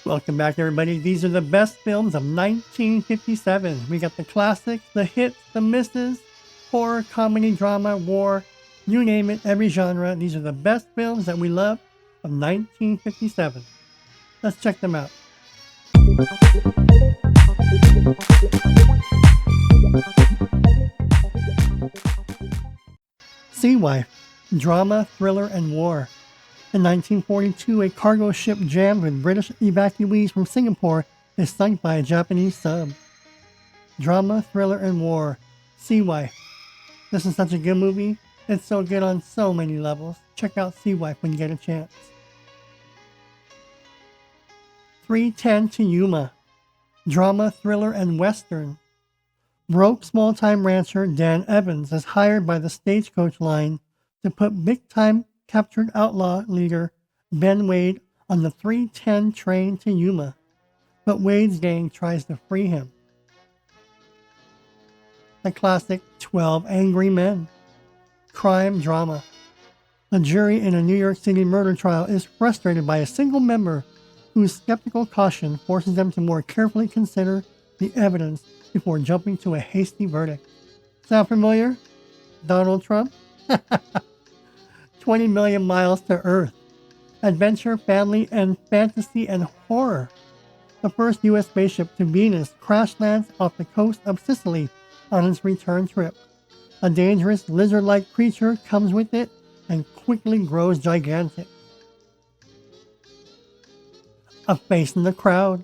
Welcome back, everybody. These are the best films of 1957. We got the classics, the hits, the misses, horror, comedy, drama, war, you name it, every genre. These are the best films that we love of 1957. Let's check them out. Sea Wife, drama, thriller, and war. In 1942, a cargo ship jammed with British evacuees from Singapore is sunk by a Japanese sub. Drama, thriller, and war. Sea Wife. This is such a good movie. It's so good on so many levels. Check out Sea Wife when you get a chance. 3:10 to Yuma. Drama, thriller, and western. Broke small-time rancher Dan Evans is hired by the stagecoach line to put big-time captured outlaw leader Ben Wade on the 3:10 train to Yuma, but Wade's gang tries to free him. The classic 12 Angry Men. Crime drama. A jury in a New York City murder trial is frustrated by a single member whose skeptical caution forces them to more carefully consider the evidence before jumping to a hasty verdict. Sound familiar? Donald Trump? 20 million miles to Earth. Adventure, family, and fantasy and horror. The first U.S. spaceship to Venus crash lands off the coast of Sicily on its return trip. A dangerous lizard-like creature comes with it and quickly grows gigantic. A face in the crowd.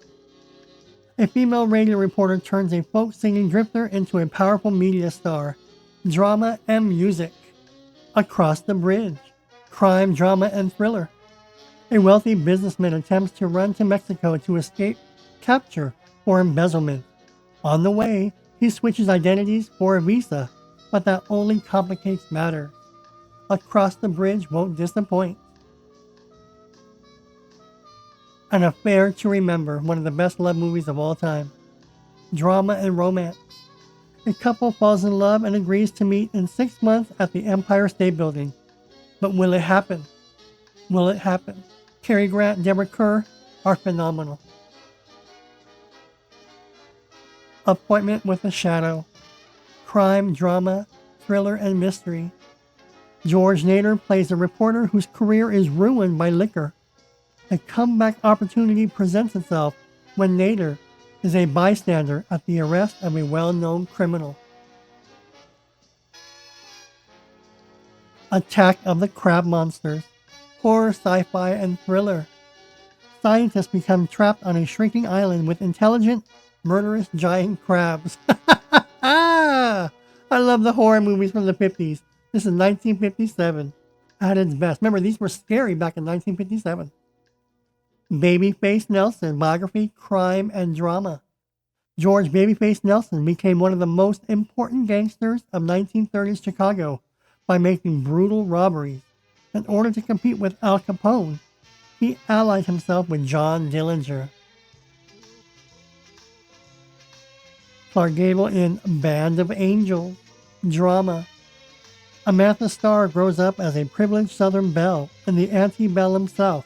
A female radio reporter turns a folk-singing drifter into a powerful media star. Drama and music. Across the Bridge. Crime, drama, and thriller. A wealthy businessman attempts to run to Mexico to escape capture or embezzlement. On the way, he switches identities for a visa, but that only complicates matters. Across the Bridge won't disappoint. An Affair to Remember, one of the best love movies of all time. Drama and romance. A couple falls in love and agrees to meet in 6 months at the Empire State Building. But will it happen? Will it happen? Cary Grant and Deborah Kerr are phenomenal. Appointment with a Shadow. Crime, drama, thriller, and mystery. George Nader plays a reporter whose career is ruined by liquor. A comeback opportunity presents itself when Nader is a bystander at the arrest of a well-known criminal. Attack of the Crab Monsters. Horror, sci-fi, and thriller. Scientists become trapped on a shrinking island with intelligent, murderous giant crabs. I love the horror movies from the 50s. This is 1957 at its best. Remember, these were scary back in 1957. Babyface Nelson, biography, crime, and drama. George Babyface Nelson became one of the most important gangsters of 1930s Chicago by making brutal robberies. In order to compete with Al Capone, he allied himself with John Dillinger. Clark Gable in Band of Angels, drama. Amantha Starr grows up as a privileged Southern belle in the antebellum South.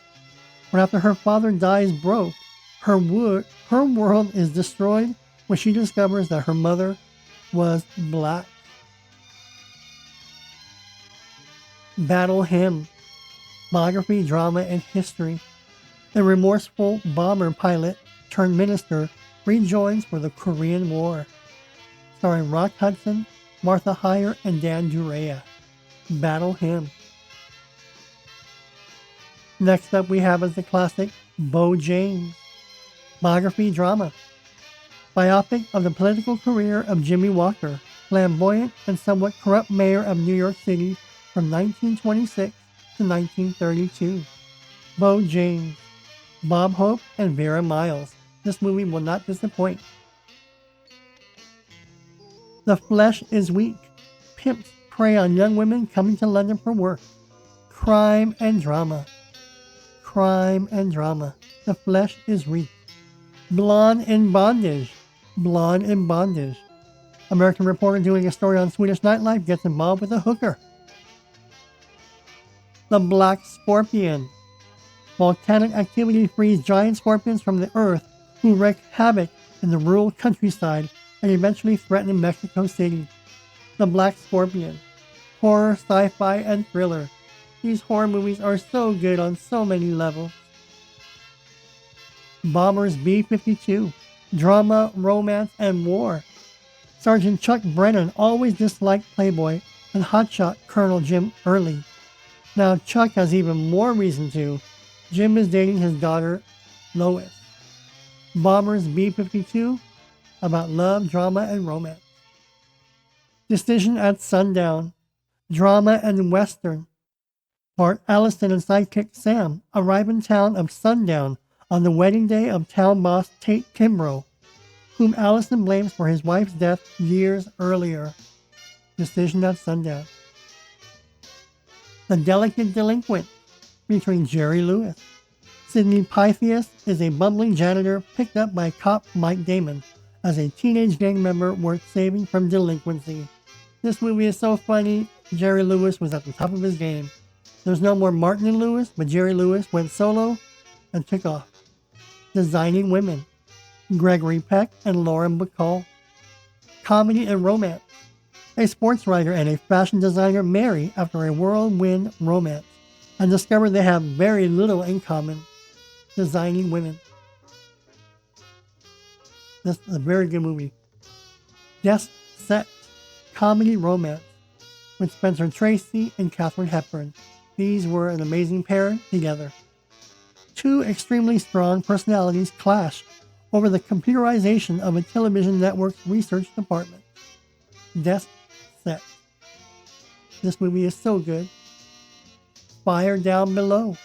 But after her father dies broke, her world is destroyed when she discovers that her mother was black. Battle Hymn. Biography, drama, and history. A remorseful bomber pilot turned minister rejoins for the Korean War. Starring Rock Hudson, Martha Heyer, and Dan Durea. Battle Hymn. Next up we have is the classic Bo James. Biography, drama. Biopic of the political career of Jimmy Walker, flamboyant and somewhat corrupt mayor of New York City from 1926 to 1932. Bo James, Bob Hope, and Vera Miles. This movie will not disappoint. The Flesh is Weak. Pimps prey on young women coming to London for work. Crime and drama. Crime and drama. The Flesh is Weak. Blonde in Bondage. Blonde in Bondage. American reporter doing a story on Swedish nightlife gets involved with a hooker. The Black Scorpion. Volcanic activity frees giant scorpions from the earth who wreak havoc in the rural countryside and eventually threaten Mexico City. The Black Scorpion. Horror, sci-fi, and thriller. These horror movies are so good on so many levels. Bombers B-52. Drama, romance, and war. Sergeant Chuck Brennan always disliked Playboy and hotshot Colonel Jim Early. Now Chuck has even more reason to. Jim is dating his daughter, Lois. Bombers B-52, about love, drama, and romance. Decision at Sundown, drama and western. Bart Allison and sidekick Sam arrive in town of Sundown on the wedding day of town boss Tate Kimbrough, whom Allison blames for his wife's death years earlier. Decision at Sundown. The Delicate Delinquent, featuring Jerry Lewis. Sidney Pythias is a bumbling janitor picked up by cop Mike Damon as a teenage gang member worth saving from delinquency. This movie is so funny, Jerry Lewis was at the top of his game. There's no more Martin and Lewis, but Jerry Lewis went solo and took off. Designing Women, Gregory Peck and Lauren Bacall. Comedy and romance. A sports writer and a fashion designer marry after a whirlwind romance and discover they have very little in common. Designing Women. This is a very good movie. Yes, Set, comedy romance with Spencer Tracy and Katharine Hepburn. These were an amazing pair together. Two extremely strong personalities clash over the computerization of a television network's research department. Desk Set. This movie is so good. Fire Down Below.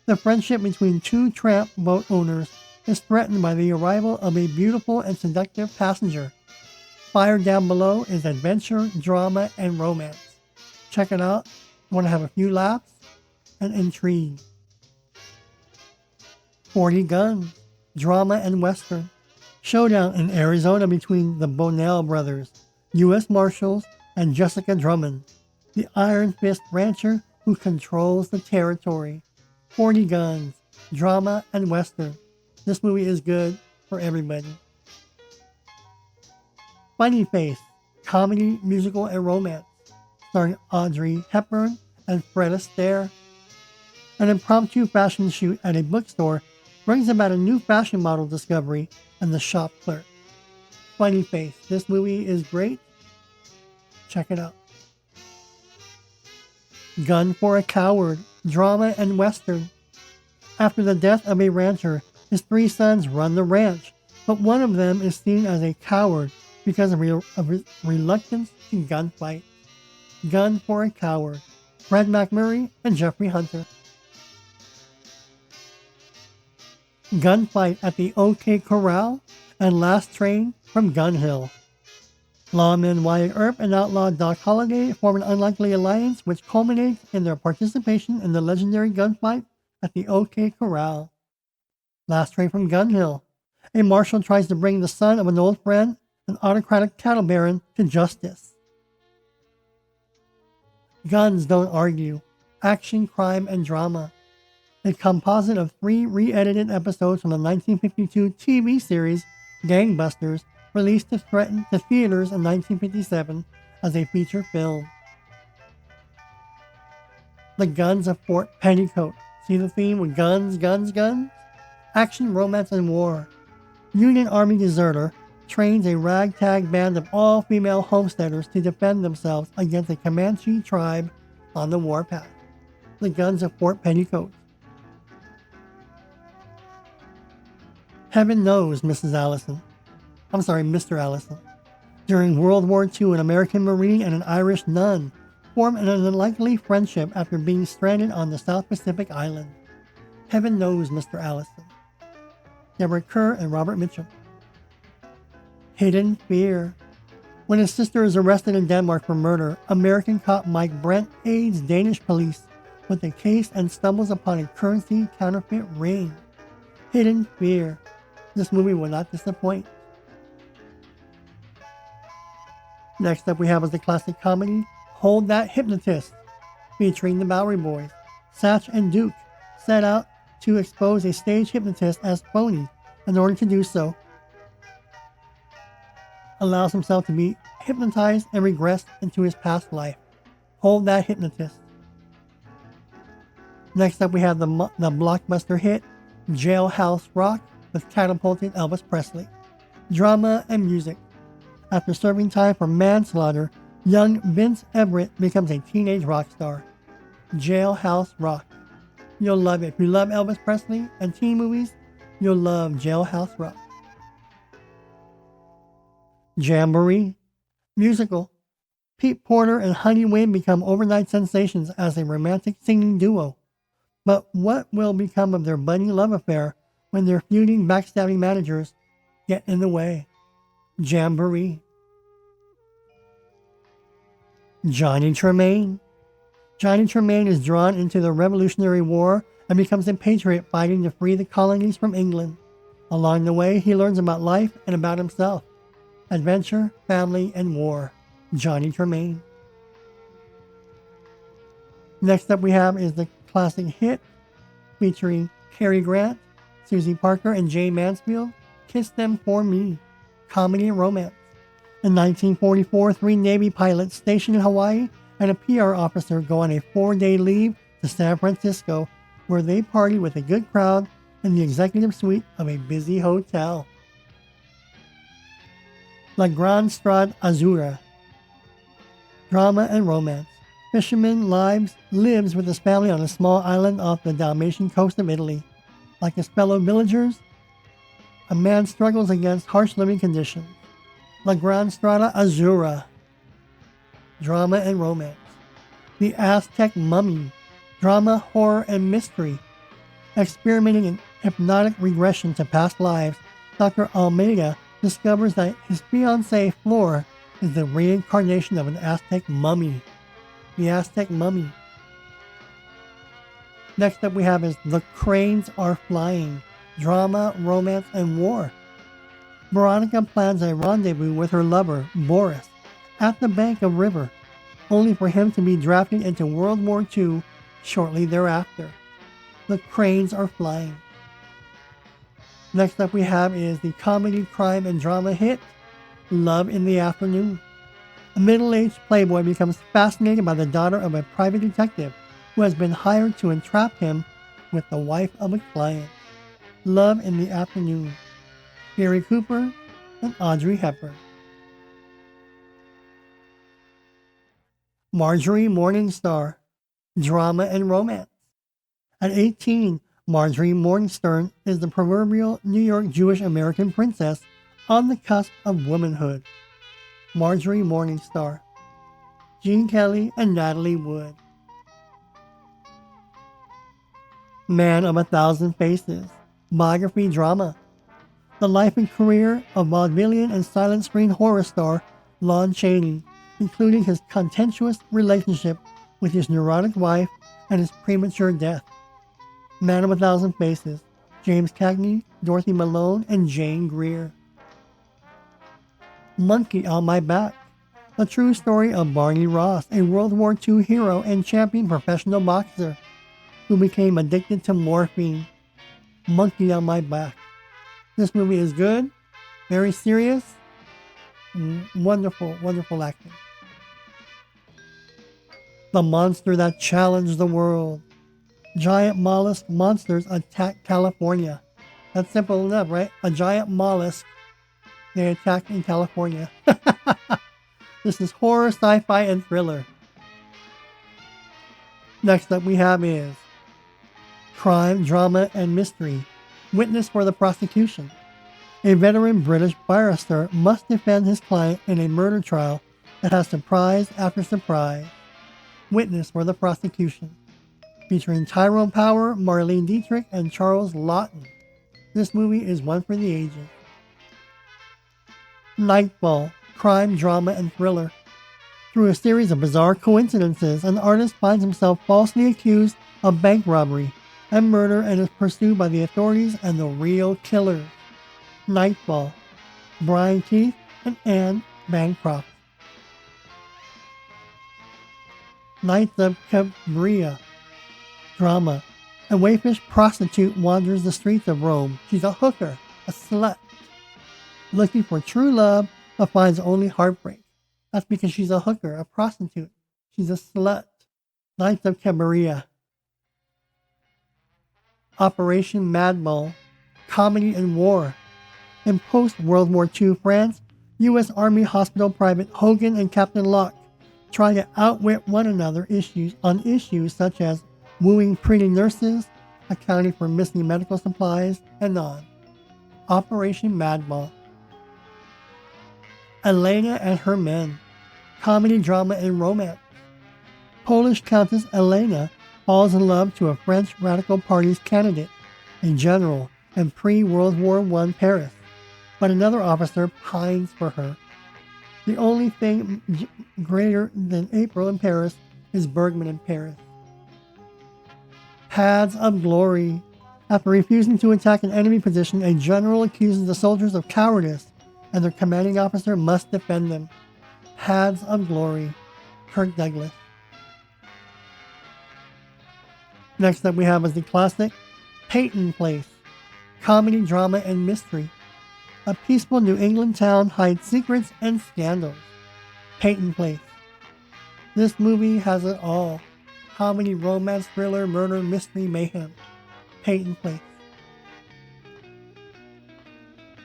The friendship between two tramp boat owners is threatened by the arrival of a beautiful and seductive passenger. Fire Down Below is adventure, drama, and romance. Check it out. You want to have a few laughs and intrigue. 40 Guns, drama and western. Showdown in Arizona between the Bonnell brothers, U.S. Marshals, and Jessica Drummond, the Iron Fist rancher who controls the territory. 40 Guns, drama and western. This movie is good for everybody. Funny Face, comedy, musical, and romance, starring Audrey Hepburn and Fred Astaire. An impromptu fashion shoot at a bookstore brings about a new fashion model discovery and the shop clerk. Funny Face, this movie is great. Check it out. Gun for a Coward, drama and western. After the death of a rancher, his three sons run the ranch, but one of them is seen as a coward because of reluctance to gunfight. Gun for a Coward, Fred McMurray and Jeffrey Hunter. Gunfight at the OK Corral and Last Train from Gun Hill. Lawman Wyatt Earp and outlaw Doc Holliday form an unlikely alliance which culminates in their participation in the legendary gunfight at the OK Corral. Last Train from Gun Hill. A marshal tries to bring the son of an old friend, an autocratic cattle baron, to justice. Guns Don't Argue. Action, crime, and drama. A composite of 3 re-edited episodes from the 1952 TV series Gangbusters, released to theaters in 1957 as a feature film. The Guns of Fort Petticoat. See the theme with guns, guns, guns? Action, romance, and war. Union Army deserter trains a ragtag band of all-female homesteaders to defend themselves against a Comanche tribe on the warpath. The Guns of Fort Petticoat. Heaven knows, Mrs. Allison. I'm sorry, Mr. Allison. During World War II, an American Marine and an Irish nun form an unlikely friendship after being stranded on the South Pacific island. Heaven knows, Mr. Allison. Deborah Kerr and Robert Mitchum. Hidden Fear. When his sister is arrested in Denmark for murder, American cop Mike Brent aids Danish police with a case and stumbles upon a currency counterfeit ring. Hidden Fear. This movie will not disappoint. Next up we have is the classic comedy, Hold That Hypnotist, featuring the Bowery Boys. Satch and Duke set out to expose a stage hypnotist as phony. In order to do so, allows himself to be hypnotized and regress into his past life. Hold that hypnotist. Next up, we have the blockbuster hit Jailhouse Rock with catapulted Elvis Presley. Drama and music. After serving time for manslaughter, young Vince Everett becomes a teenage rock star. Jailhouse Rock. You'll love it. If you love Elvis Presley and teen movies, you'll love Jailhouse Rock. Jamboree. Musical. Pete Porter and Honey Wayne become overnight sensations as a romantic singing duo. But what will become of their budding love affair when their feuding, backstabbing managers get in the way? Jamboree. Johnny Tremaine. Johnny Tremaine is drawn into the Revolutionary War and becomes a patriot fighting to free the colonies from England. Along the way, he learns about life and about himself. Adventure, family, and war. Johnny Tremaine. Next up we have is the classic hit featuring Cary Grant, Susie Parker, and Jay Mansfield, Kiss Them For Me. Comedy and romance. In 1944, 3 Navy pilots stationed in Hawaii and a PR officer go on a 4-day leave to San Francisco, where they party with a good crowd in the executive suite of a busy hotel. La Gran Strada Azzurra. Drama and romance. Fisherman lives with his family on a small island off the Dalmatian coast of Italy. Like his fellow villagers, a man struggles against harsh living conditions. La Gran Strada Azzurra. Drama and romance. The Aztec Mummy. Drama, horror, and mystery. Experimenting in hypnotic regression to past lives, Dr. Almeida discovers that his fiancée Flor is the reincarnation of an Aztec mummy. The Aztec Mummy. Next up we have is The Cranes Are Flying. Drama, romance, and war. Veronica plans a rendezvous with her lover, Boris, at the bank of river, only for him to be drafted into World War II shortly thereafter. The Cranes Are Flying. Next up we have is the comedy, crime, and drama hit, Love in the Afternoon. A middle-aged playboy becomes fascinated by the daughter of a private detective who has been hired to entrap him with the wife of a client. Love in the Afternoon. Gary Cooper and Audrey Hepburn. Marjorie Morningstar. Drama and romance. At 18, Marjorie Morgenstern is the proverbial New York Jewish American princess on the cusp of womanhood. Marjorie Morningstar. Gene Kelly and Natalie Wood. Man of 1,000 Faces. Biography drama. The life and career of vaudevillian and silent screen horror star Lon Chaney, including his contentious relationship with his neurotic wife and his premature death. Man of 1,000 Faces. James Cagney, Dorothy Malone, and Jane Greer. Monkey on My Back. The true story of Barney Ross, a World War II hero and champion professional boxer who became addicted to morphine. Monkey on My Back. This movie is good, very serious, wonderful, wonderful acting. The Monster That Challenged the World. Giant mollusk monsters attack California. That's simple enough, right? A giant mollusk they attack in California. This is horror, sci-fi, and thriller. Next up we have is crime, drama, and mystery. Witness for the prosecution. A veteran British barrister must defend his client in a murder trial that has surprise after surprise. Witness for the prosecution. Featuring Tyrone Power, Marlene Dietrich, and Charles Laughton. This movie is one for the ages. Nightfall. Crime, drama, and thriller. Through a series of bizarre coincidences, an artist finds himself falsely accused of bank robbery and murder and is pursued by the authorities and the real killers. Nightfall. Brian Keith and Anne Bancroft. Knights of Cambria. Drama. A waifish prostitute wanders the streets of Rome. She's a hooker, a slut, looking for true love, but finds only heartbreak. That's because she's a hooker, a prostitute. She's a slut. Knights of Cabiria. Operation Madball. Comedy and war. In post-World War II France, U.S. Army Hospital Private Hogan and Captain Locke try to outwit one another on issues such as wooing pretty nurses, accounting for missing medical supplies, and on. Operation Madball. Elena and her men. Comedy, drama, and romance. Polish Countess Elena falls in love to a French Radical Party's candidate, a general in pre-World War I Paris, but another officer pines for her. The only thing greater than April in Paris is Bergman in Paris. Paths of Glory. After refusing to attack an enemy position, a general accuses the soldiers of cowardice, and their commanding officer must defend them. Paths of Glory. Kirk Douglas. Next up we have is the classic Peyton Place. Comedy, drama, and mystery. A peaceful New England town hides secrets and scandals. Peyton Place. This movie has it all. Comedy, romance, thriller, murder, mystery, mayhem. Peyton Place.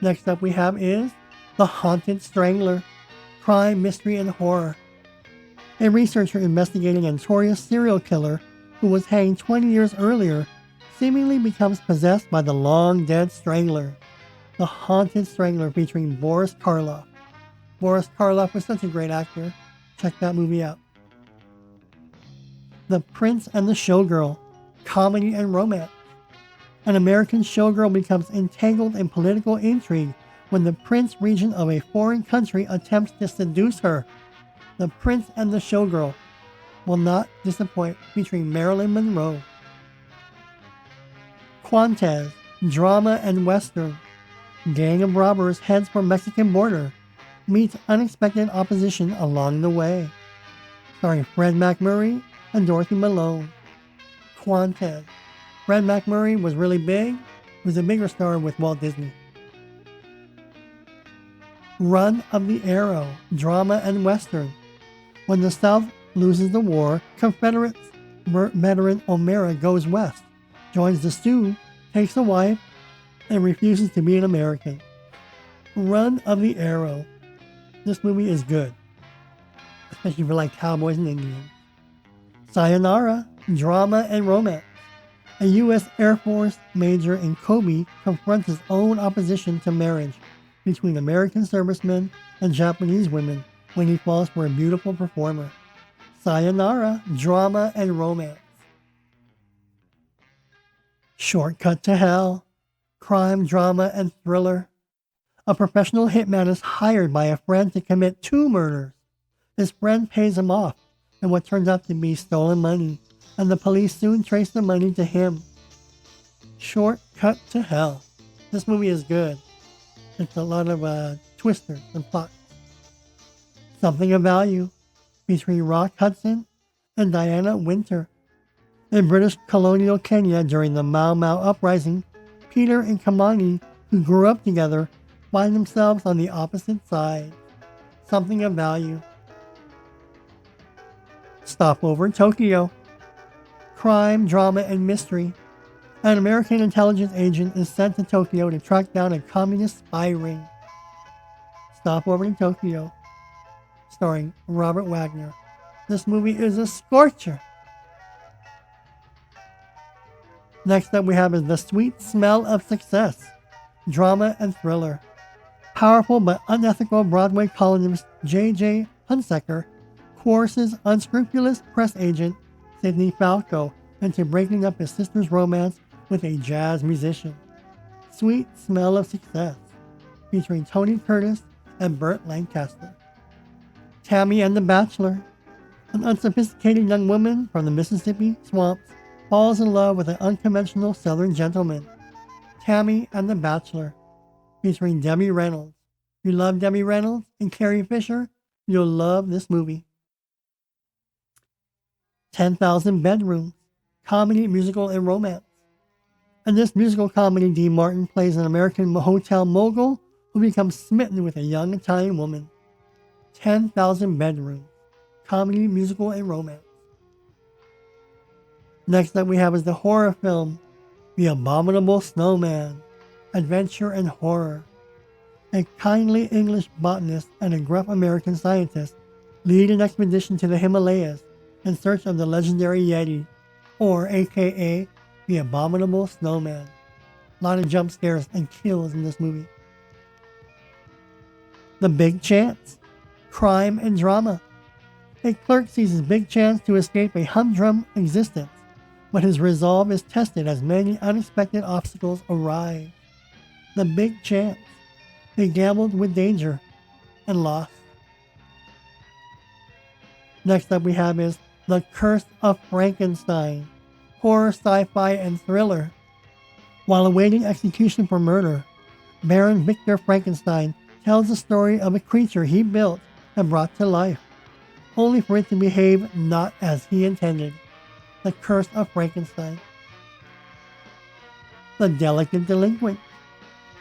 Next up we have is The Haunted Strangler. Crime, mystery, and horror. A researcher investigating a notorious serial killer who was hanged 20 years earlier seemingly becomes possessed by the long-dead strangler. The Haunted Strangler featuring Boris Karloff. Boris Karloff was such a great actor. Check that movie out. The Prince and the Showgirl. Comedy and romance. An American showgirl becomes entangled in political intrigue when the prince regent of a foreign country attempts to seduce her. The Prince and the Showgirl will not disappoint, featuring Marilyn Monroe. Quantes, drama and western. Gang of robbers heads for Mexican border, meets unexpected opposition along the way. Starring Fred MacMurray and Dorothy Malone. Quantes. Fred MacMurray was really big. He was a bigger star with Walt Disney. Run of the Arrow, drama and western. When the South loses the war, Confederate veteran O'Mara goes west, joins the Sioux, takes a wife, and refuses to be an American. Run of the Arrow. This movie is good, especially for like cowboys and Indians. Sayonara, drama and romance. A U.S. Air Force major in Kobe confronts his own opposition to marriage between American servicemen and Japanese women when he falls for a beautiful performer. Sayonara, drama and romance. Shortcut to Hell. Crime, drama, and thriller. A professional hitman is hired by a friend to commit 2 murders. His friend pays him off in what turns out to be stolen money, and the police soon trace the money to him. Shortcut to Hell. This movie is good. It's a lot of twisters and plots. Something of Value, featuring Rock Hudson and Diana Winter. In British colonial Kenya during the Mau Mau uprising, Peter and Kamani, who grew up together, find themselves on the opposite sides. Something of Value. Stopover Tokyo. Crime, drama, and mystery. An American intelligence agent is sent to Tokyo to track down a communist spy ring. Stopover in Tokyo. Starring Robert Wagner. This movie is a scorcher. Next up we have is The Sweet Smell of Success. Drama and thriller. Powerful but unethical Broadway columnist J.J. Hunsaker coerces unscrupulous press agent Sidney Falco into breaking up his sister's romance with a jazz musician. Sweet Smell of Success, featuring Tony Curtis and Burt Lancaster. Tammy and the Bachelor. An unsophisticated young woman from the Mississippi swamps falls in love with an unconventional Southern gentleman. Tammy and the Bachelor, featuring Debbie Reynolds. If you love Debbie Reynolds and Carrie Fisher, you'll love this movie. 10,000 Bedrooms, comedy, musical, and romance. In this musical comedy, D. Martin plays an American hotel mogul who becomes smitten with a young Italian woman. 10,000 Bedrooms. Comedy, musical, and romance. Next up we have is the horror film, The Abominable Snowman. Adventure and horror. A kindly English botanist and a gruff American scientist lead an expedition to the Himalayas in search of the legendary Yeti, or aka the Abominable Snowman. A lot of jump scares and kills in this movie. The Big Chance. Crime and drama. A clerk sees his big chance to escape a humdrum existence, but his resolve is tested as many unexpected obstacles arrive. The Big Chance. They gambled with danger and lost. Next up we have is The Curse of Frankenstein. Horror, sci-fi, and thriller. While awaiting execution for murder, Baron Victor Frankenstein tells the story of a creature he built and brought to life, only for it to behave not as he intended. The Curse of Frankenstein. The Delicate Delinquent.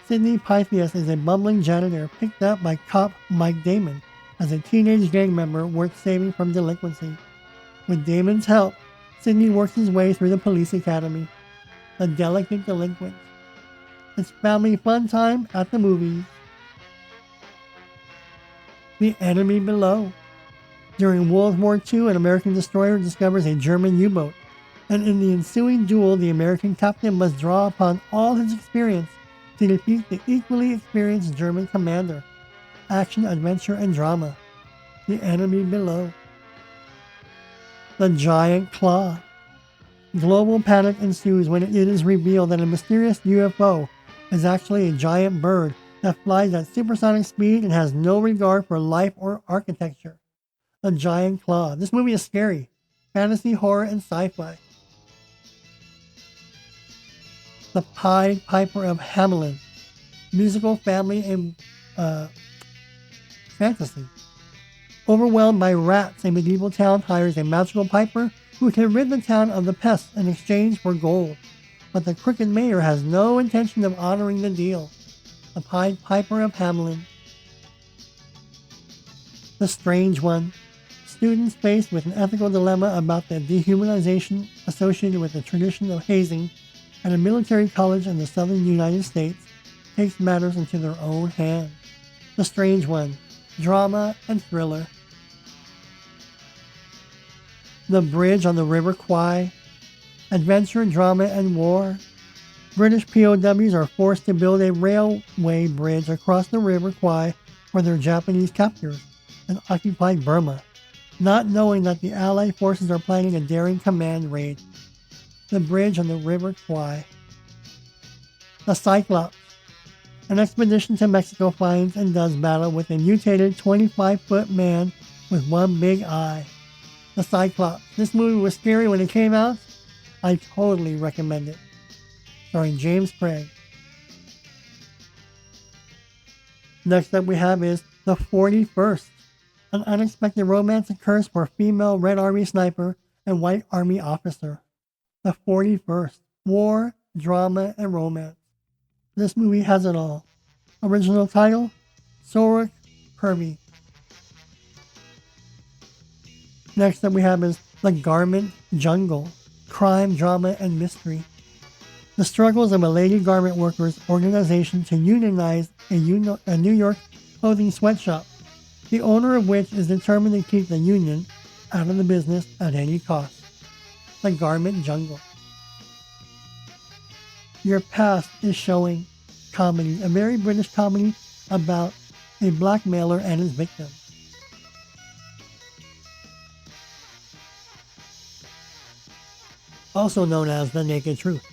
Sidney Pythias is a bumbling janitor picked up by cop Mike Damon as a teenage gang member worth saving from delinquency. With Damon's help, Sidney works his way through the police academy. The Delicate Delinquent. It's family fun time at the movies. The Enemy Below. During World War II, an American destroyer discovers a German U-boat, and in the ensuing duel, the American captain must draw upon all his experience to defeat the equally experienced German commander. Action, adventure, and drama. The Enemy Below. The Giant Claw. Global panic ensues when it is revealed that a mysterious UFO is actually a giant bird that flies at supersonic speed and has no regard for life or architecture. The Giant Claw. This movie is scary. Fantasy, horror, and sci-fi. The Pied Piper of Hamelin. Musical, family, and fantasy. Overwhelmed by rats, a medieval town hires a magical piper who can rid the town of the pests in exchange for gold. But the crooked mayor has no intention of honoring the deal. The Pied Piper of Hamelin. The Strange One. Students faced with an ethical dilemma about the dehumanization associated with the tradition of hazing at a military college in the southern United States takes matters into their own hands. The Strange One. Drama and thriller. The Bridge on the River Kwai. Adventure, drama, and war. British POWs are forced to build a railway bridge across the River Kwai for their Japanese captors in occupied Burma, not knowing that the Allied forces are planning a daring command raid. The Bridge on the River Kwai. The Cyclops. An expedition to Mexico finds and does battle with a mutated 25-foot man with one big eye. The Cyclops. This movie was scary when it came out. I totally recommend it. Starring James Craig. Next up we have is The 41st. An unexpected romance occurs for female Red Army sniper and White Army officer. The 41st. War, drama, and romance. This movie has it all. Original title, Sorek Kirby. Next up we have is The Garment Jungle. Crime, drama, and mystery. The struggles of a lady garment workers organization to unionize a New York clothing sweatshop, the owner of which is determined to keep the union out of the business at any cost. The Garment Jungle. Your Past is Showing. Comedy. A very British comedy about a blackmailer and his victim. Also known as The Naked Truth.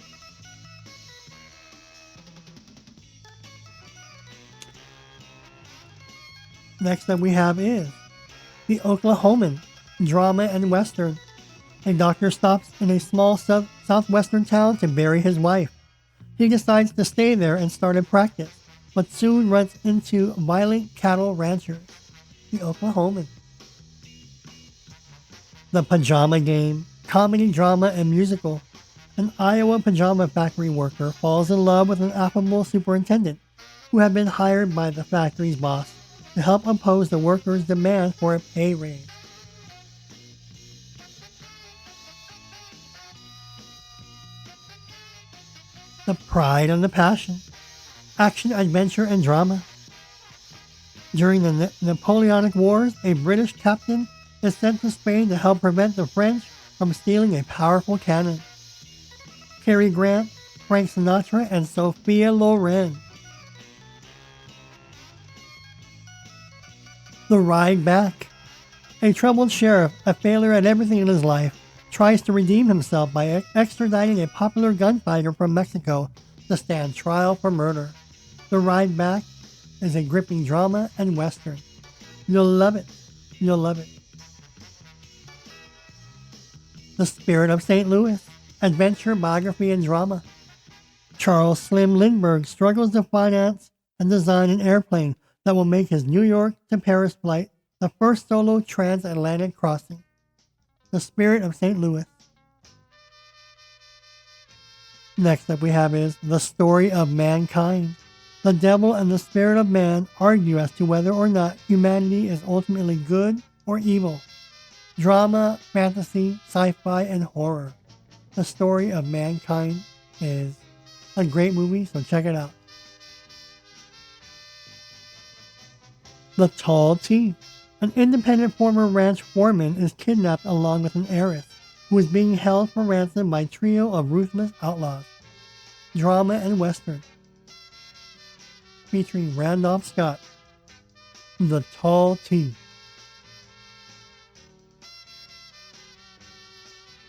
Next up we have is The Oklahoman. Drama and Western. A doctor stops in a small southwestern town to bury his wife. He decides to stay there and start a practice, but soon runs into violent cattle ranchers. The Oklahoman. The Pajama Game. Comedy, drama, and musical. An Iowa pajama factory worker falls in love with an affable superintendent who had been hired by the factory's boss to help oppose the workers' demand for a pay raise. The Pride and the Passion. Action, adventure, and drama. During the Napoleonic Wars, a British captain is sent to Spain to help prevent the French from stealing a powerful cannon. Cary Grant, Frank Sinatra, and Sophia Loren. The Ride Back. A troubled sheriff, a failure at everything in his life, tries to redeem himself by extraditing a popular gunfighter from Mexico to stand trial for murder. The Ride Back is a gripping drama and western. You'll love it. You'll love it. The Spirit of St. Louis. Adventure, biography, and drama. Charles Slim Lindbergh struggles to finance and design an airplane that will make his New York to Paris flight the first solo transatlantic crossing. The Spirit of St. Louis. Next up we have is The Story of Mankind. The devil and the spirit of man argue as to whether or not humanity is ultimately good or evil. Drama, fantasy, sci-fi, and horror. The Story of Mankind is a great movie, so check it out. The Tall Tea. An independent former ranch foreman is kidnapped along with an heiress, who is being held for ransom by a trio of ruthless outlaws. Drama and western. Featuring Randolph Scott. The Tall Tea.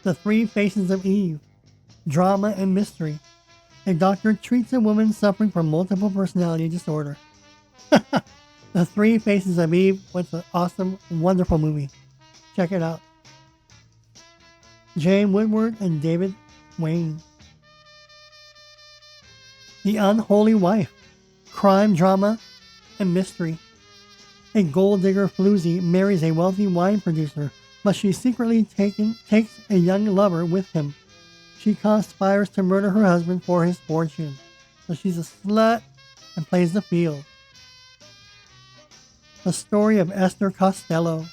The Three Faces of Eve. Drama and mystery. A doctor treats a woman suffering from multiple personality disorder. The Three Faces of Eve was an awesome, wonderful movie. Check it out. Jane Woodward and David Wayne. The Unholy Wife. Crime, drama, and mystery. A gold digger floozy marries a wealthy wine producer, but she secretly takes a young lover with him. She conspires to murder her husband for his fortune. So she's a slut and plays the field. The Story of Esther Costello.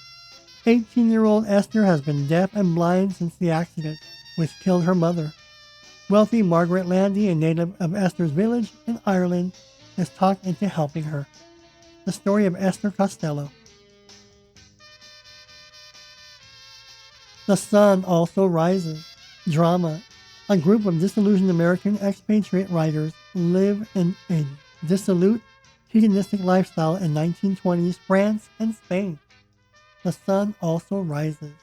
18-year-old Esther has been deaf and blind since the accident, which killed her mother. Wealthy Margaret Landy, a native of Esther's village in Ireland, is talked into helping her. The Story of Esther Costello. The Sun Also Rises. Drama. A group of disillusioned American expatriate writers live in a dissolute, hedonistic lifestyle in 1920s France and Spain. The Sun Also Rises.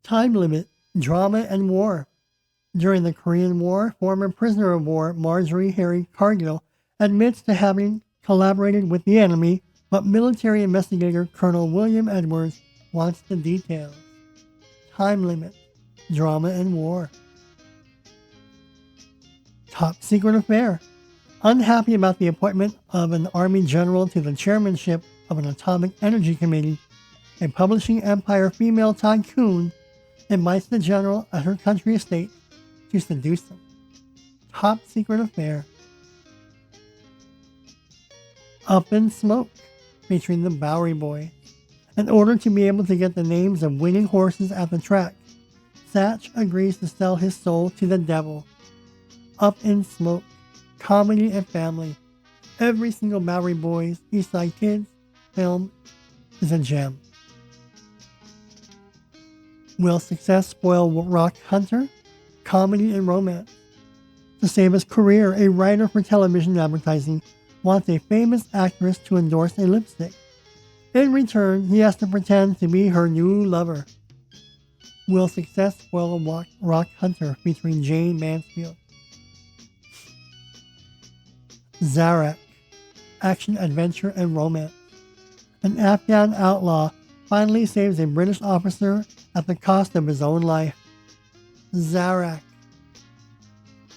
Time Limit. Drama and War. During the Korean War, former prisoner of war Marjorie Harry Cargill admits to having collaborated with the enemy, but military investigator Colonel William Edwards wants the details. Time Limit. Drama and War. Top Secret Affair. Unhappy about the appointment of an Army general to the chairmanship of an Atomic Energy Committee, a publishing empire female tycoon invites the general at her country estate to seduce him. Top Secret Affair. Up in Smoke, featuring the Bowery Boys. In order to be able to get the names of winning horses at the track, Satch agrees to sell his soul to the devil. Up in Smoke, comedy and family. Every single Bowery Boys, Eastside Kids film is a gem. Will success spoil Rock Hunter? Comedy and romance. To save his career, a writer for television advertising wants a famous actress to endorse a lipstick. In return, he has to pretend to be her new lover. Will success spoil Rock Hunter, featuring Jane Mansfield? Zarak. Action, adventure, and romance. An Afghan outlaw finally saves a British officer at the cost of his own life. Zarak.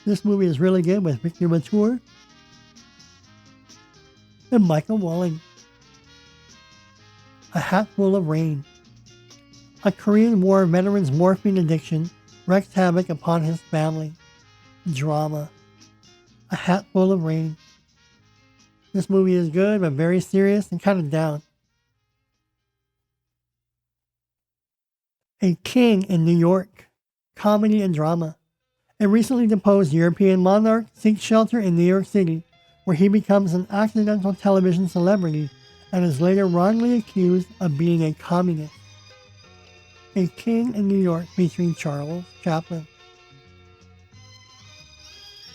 This movie is really good with Victor Mature and Michael Walling. A Hat Full of Rain. A Korean War veteran's morphine addiction wreaks havoc upon his family. Drama. A Hatful of Rain. This movie is good, but very serious and kind of down. A King in New York. Comedy and drama. A recently deposed European monarch seeks shelter in New York City, where he becomes an accidental television celebrity and is later wrongly accused of being a communist. A King in New York featuring Charles Chaplin.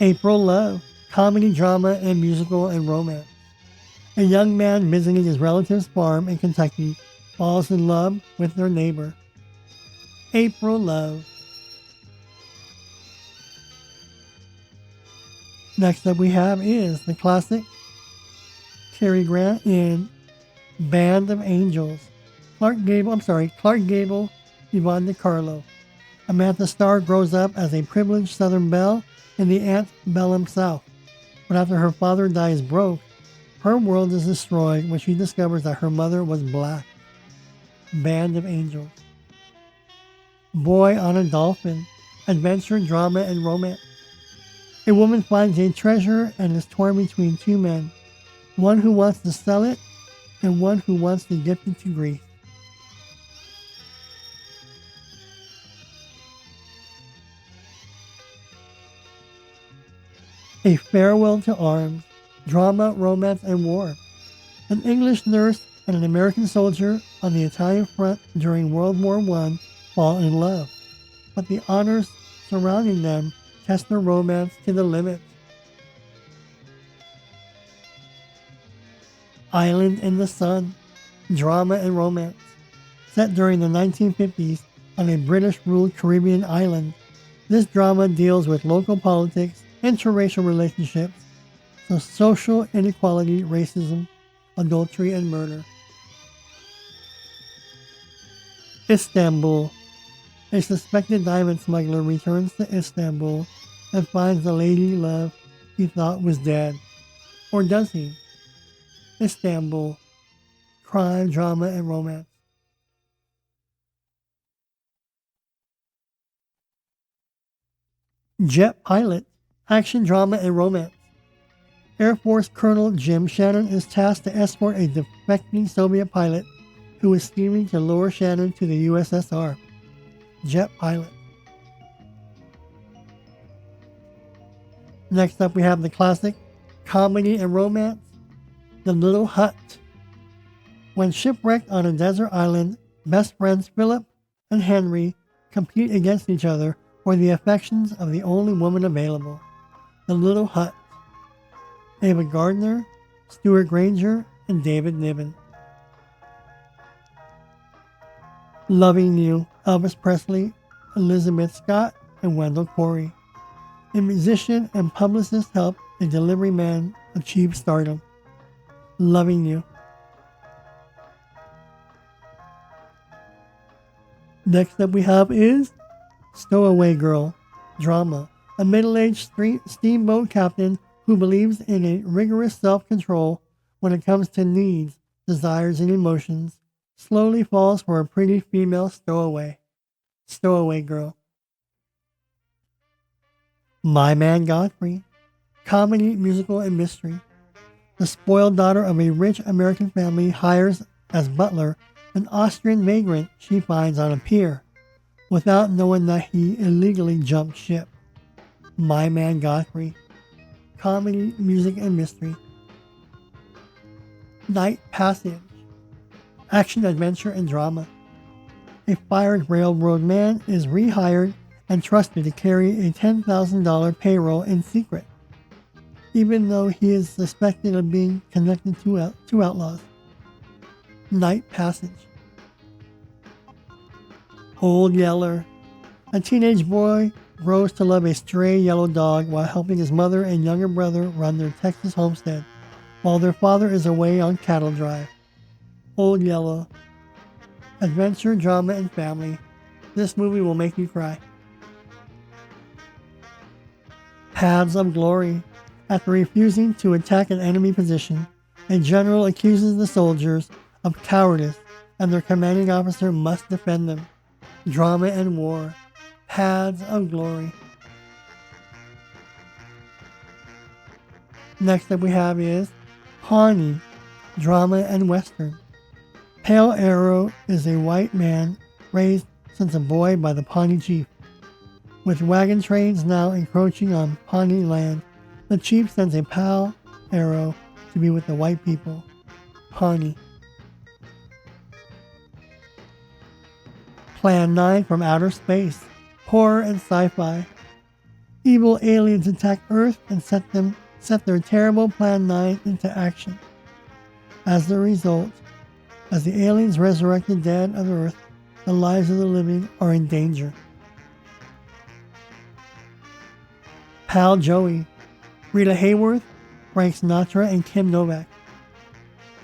April Love. Comedy, drama, and musical and romance. A young man visiting his relative's farm in Kentucky falls in love with their neighbor. April Love. Next up we have is the classic Cary Grant in Band of Angels. Clark Gable, Yvonne DiCarlo. Samantha Starr grows up as a privileged Southern belle in the antebellum South. But after her father dies broke, her world is destroyed when she discovers that her mother was black. Band of Angels. Boy on a Dolphin. Adventure, drama, and romance. A woman finds a treasure and is torn between two men. One who wants to sell it and one who wants to gift it to grief. A Farewell to Arms. Drama, romance, and war. An English nurse and an American soldier on the Italian front during World War I fall in love, but the honors surrounding them test their romance to the limit. Island in the Sun. Drama and romance. Set during the 1950s on a British-ruled Caribbean island, this drama deals with local politics, interracial relationships, so social inequality, racism, adultery, and murder. Istanbul. A suspected diamond smuggler returns to Istanbul and finds the lady love he thought was dead. Or does he? Istanbul. Crime, drama, and romance. Jet Pilot. Action, drama, and romance. Air Force Colonel Jim Shannon is tasked to escort a defecting Soviet pilot who is scheming to lure Shannon to the USSR. Jet Pilot. Next up we have the classic comedy and romance, The Little Hut. When shipwrecked on a desert island, best friends Philip and Henry compete against each other for the affections of the only woman available. The Little Hut. Ava Gardner, Stuart Granger, and David Niven. Loving You. Elvis Presley, Elizabeth Scott, and Wendell Corey. A musician and publicist help a delivery man achieve stardom. Loving You. Next up we have is Stowaway Girl. Drama. A middle-aged steamboat captain who believes in a rigorous self-control when it comes to needs, desires, and emotions, slowly falls for a pretty female stowaway. Stowaway Girl. My Man Godfrey. Comedy, musical, and mystery. The spoiled daughter of a rich American family hires as butler an Austrian vagrant she finds on a pier, without knowing that he illegally jumped ship. My Man Godfrey. Comedy, music, and mystery. Night Passage. Action, adventure, and drama. A fired railroad man is rehired and trusted to carry a $10,000 payroll in secret, even though he is suspected of being connected to outlaws. Night Passage. Old Yeller. A teenage boy grows to love a stray yellow dog while helping his mother and younger brother run their Texas homestead, while their father is away on cattle drive. Old Yellow. Adventure, drama, and family. This movie will make you cry. Paths of Glory. After refusing to attack an enemy position, a general accuses the soldiers of cowardice and their commanding officer must defend them. drama and war, paths of glory. Next up we have is Pawnee, drama and western. Pale Arrow is a white man raised since a boy by the Pawnee chief. With wagon trains now encroaching on Pawnee land, the chief sends a Pale Arrow to be with the white people. Pawnee. Plan 9 from outer space. Horror and sci-fi. Evil aliens attack Earth and set their terrible Plan 9 into action. As a result, as the aliens resurrect the dead of Earth, the lives of the living are in danger. Pal Joey. Rita Hayworth, Frank Sinatra, and Kim Novak.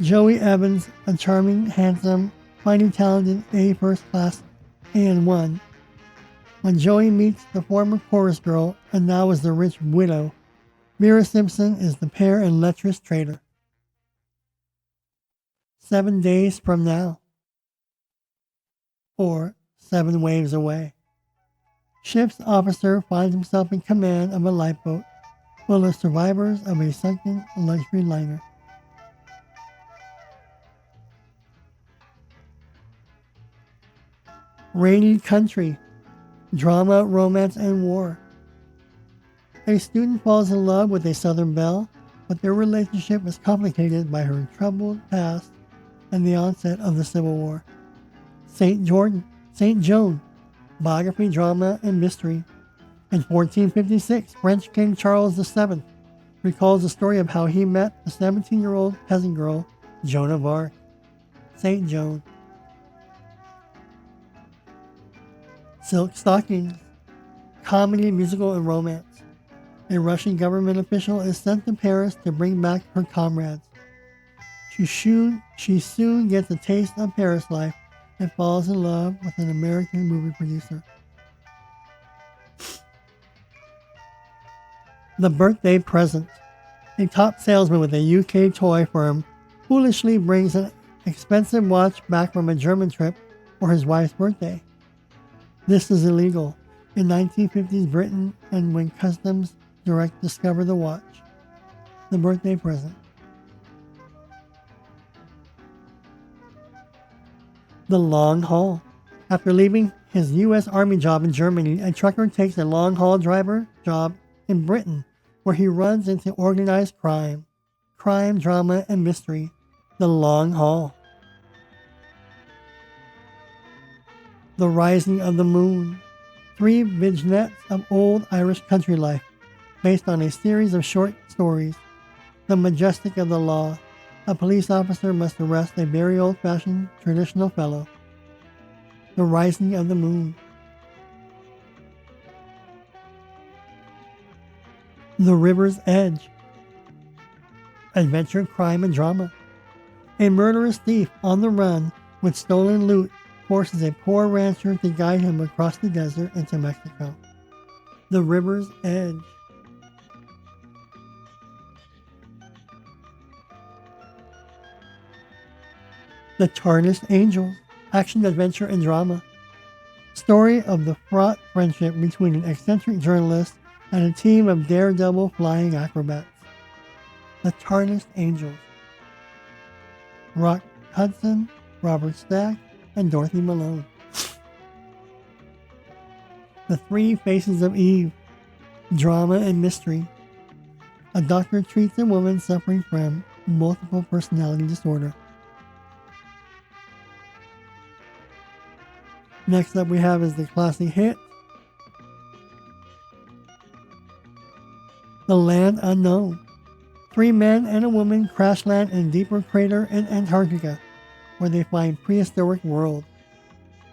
Joey Evans, a charming, handsome, finely talented A first-class AN1. When Joey meets the former chorus girl and now is the rich widow, Vera Simpson is the pear and lecherous traitor. 7 days from now. Or 7 waves away. Ship's officer finds himself in command of a lifeboat full of survivors of a sunken luxury liner. Rainy Country. Drama, romance, and war. A student falls in love with a Southern belle, but their relationship is complicated by her troubled past and the onset of the Civil War. St. Joan. Biography, drama, and mystery. In 1456, French King Charles VII recalls the story of how he met the 17-year-old peasant girl, Joan of Arc. St. Joan. Silk Stockings. Comedy, musical, and romance. A Russian government official is sent to Paris to bring back her comrades. She soon gets a taste of Paris life and falls in love with an American movie producer. The Birthday Present. A top salesman with a UK toy firm foolishly brings an expensive watch back from a German trip for his wife's birthday. This is illegal in 1950s Britain, and when Customs Direct discover the watch. The Birthday Present. The Long Haul. After leaving his U.S. Army job in Germany, a trucker takes a long-haul driver job in Britain, where he runs into organized crime, drama, and mystery. The Long Haul. The Rising of the Moon. 3 vignettes of old Irish country life, based on a series of short stories. The Majestic of the Law. A police officer must arrest a very old-fashioned traditional fellow. The Rising of the Moon. The River's Edge. Adventure, crime, and drama. A murderous thief on the run with stolen loot forces a poor rancher to guide him across the desert into Mexico. The River's Edge. The Tarnished Angels. Action, adventure, and drama. Story of the fraught friendship between an eccentric journalist and a team of daredevil flying acrobats. The Tarnished Angels. Rock Hudson, Robert Stack, and Dorothy Malone. The Three Faces of Eve. Drama and mystery. A doctor treats a woman suffering from multiple personality disorder. Next up we have is the classic hit, The Land Unknown. 3 men and a woman crash land in a deeper crater in Antarctica, where they find prehistoric world.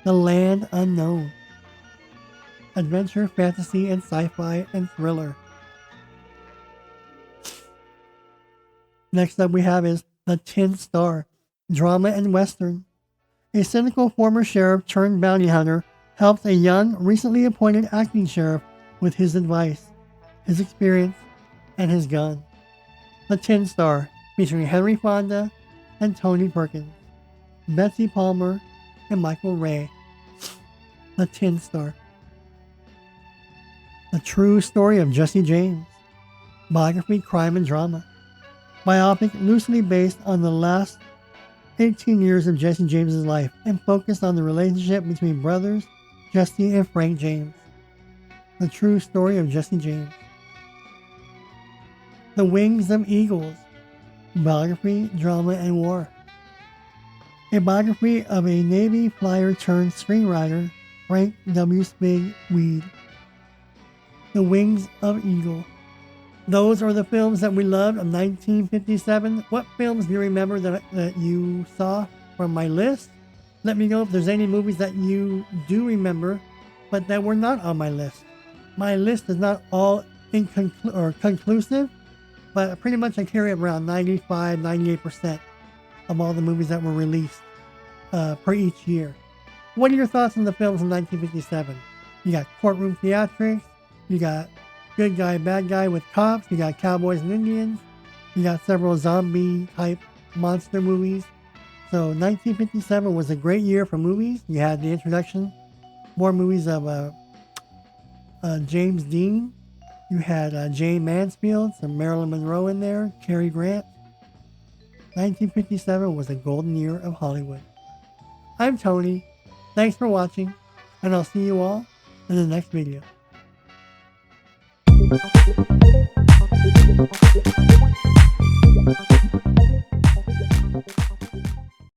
The Land Unknown. Adventure, fantasy, and sci-fi, and thriller. Next up we have is The Tin Star. Drama and western. A cynical former sheriff turned bounty hunter helps a young, recently appointed acting sheriff with his advice, his experience, and his gun. The Tin Star, featuring Henry Fonda and Tony Perkins, Betsy Palmer, and Michael Ray. The Tin Star. The True Story of Jesse James. Biography, crime, and drama. Biopic loosely based on the last 18 years of Jesse James's life and focused on the relationship between brothers Jesse and Frank James. The True Story of Jesse James. The Wings of Eagles. Biography, drama, and war. A biography of a Navy flyer turned screenwriter, Frank W. Spig Weed. The Wings of Eagle. Those are the films that we loved of 1957. What films do you remember that you saw from my list? Let me know if there's any movies that you do remember, but that were not on my list. My list is not all conclusive, but pretty much I carry around 95-98% of all the movies that were released per each year. What are your thoughts on the films in 1957? You got Courtroom Theatrics, you got Good Guy, Bad Guy with cops, you got Cowboys and Indians, you got several zombie type monster movies. So 1957 was a great year for movies. You had the introduction, more movies of James Dean. You had Jane Mansfield, some Marilyn Monroe in there, Cary Grant. 1957 was a golden year of Hollywood. I'm Tony. Thanks for watching, and I'll see you all in the next video.